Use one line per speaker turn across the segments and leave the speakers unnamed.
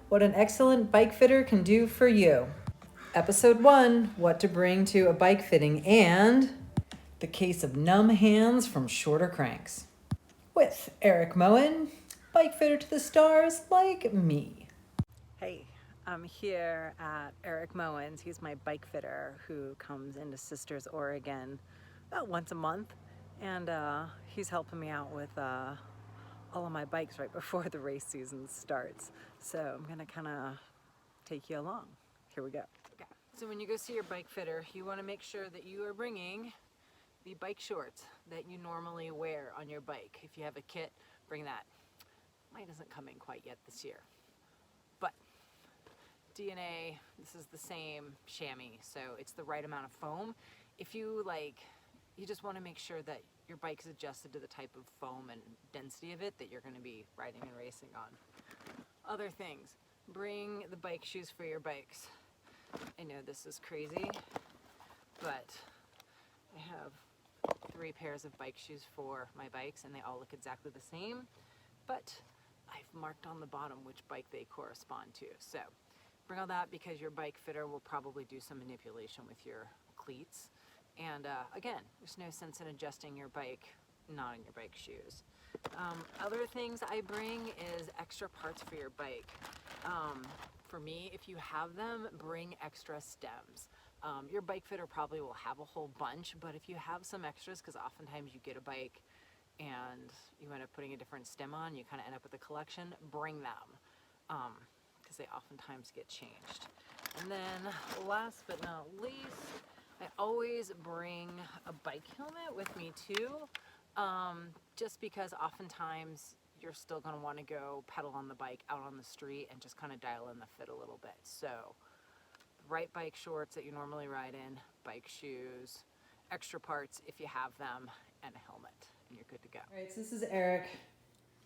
What an excellent bike fitter can do for you. Episode 1, what to bring to a bike fitting, and the case of numb hands from shorter cranks. With Erik Moen, bike fitter to the stars like me. Hey, I'm here at Erik Moen's. He's my bike fitter who comes into Sisters, Oregon about once a month. And he's helping me out with all of my bikes right before the race season starts. So I'm gonna kind of take you along. Here we go. Okay. So when you go see your bike fitter, you want to make sure that you are bringing the bike shorts that you normally wear on your bike. If you have a kit, bring that. Mine isn't coming quite yet this year, but DNA, this is the same chamois, so it's the right amount of foam. If you you just want to make sure that your bike is adjusted to the type of foam and density of it that you're going to be riding and racing on. Other things, bring the bike shoes for your bikes. I know this is crazy, but I have 3 pairs of bike shoes for my bikes and they all look exactly the same, but I've marked on the bottom which bike they correspond to. So bring all that because your bike fitter will probably do some manipulation with your cleats. And again, there's no sense in adjusting your bike not in your bike shoes. Other things I bring is extra parts for your bike. For me, if you have them, bring extra stems. Your bike fitter probably will have a whole bunch, but if you have some extras, because oftentimes you get a bike and you end up putting a different stem on, you kind of end up with a collection, bring them, because they oftentimes get changed. And then last but not least, I always bring a bike helmet with me too, just because oftentimes you're still going to want to go pedal on the bike out on the street and just kind of dial in the fit a little bit. So right bike shorts that you normally ride in, bike shoes, extra parts if you have them, and a helmet, and you're good to go. All right, so this is Erik.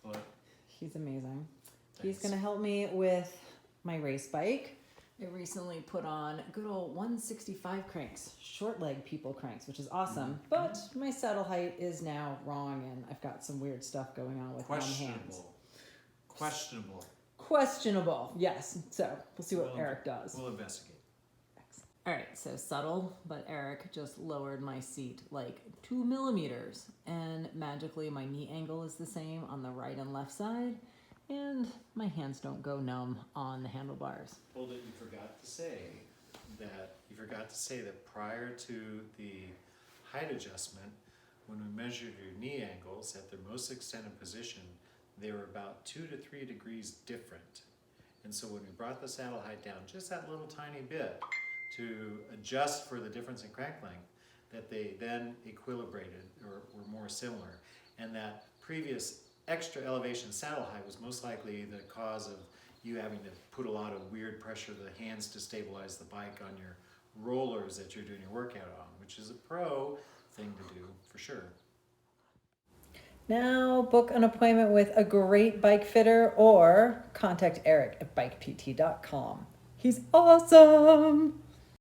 Hello.
He's amazing.
Thanks.
He's going to help me with my race bike. I recently put on good old 165 cranks, short leg people cranks, which is awesome. But my saddle height is now wrong, and I've got some weird stuff going on with my hands. Questionable, yes. So we'll see what Erik does.
We'll investigate.
All right, so subtle, but Erik just lowered my seat like 2 millimeters, and magically my knee angle is the same on the right and left side, and my hands don't go numb on the handlebars.
Well, you forgot to say that prior to the height adjustment, when we measured your knee angles at their most extended position, they were about 2 to 3 degrees different. And so when we brought the saddle height down just that little tiny bit to adjust for the difference in crank length, that they then equilibrated or were more similar. And that previous extra elevation saddle height was most likely the cause of you having to put a lot of weird pressure to the hands to stabilize the bike on your rollers that you're doing your workout on, which is a pro thing to do for sure.
Now book an appointment with a great bike fitter or contact Erik at bikept.com. He's awesome!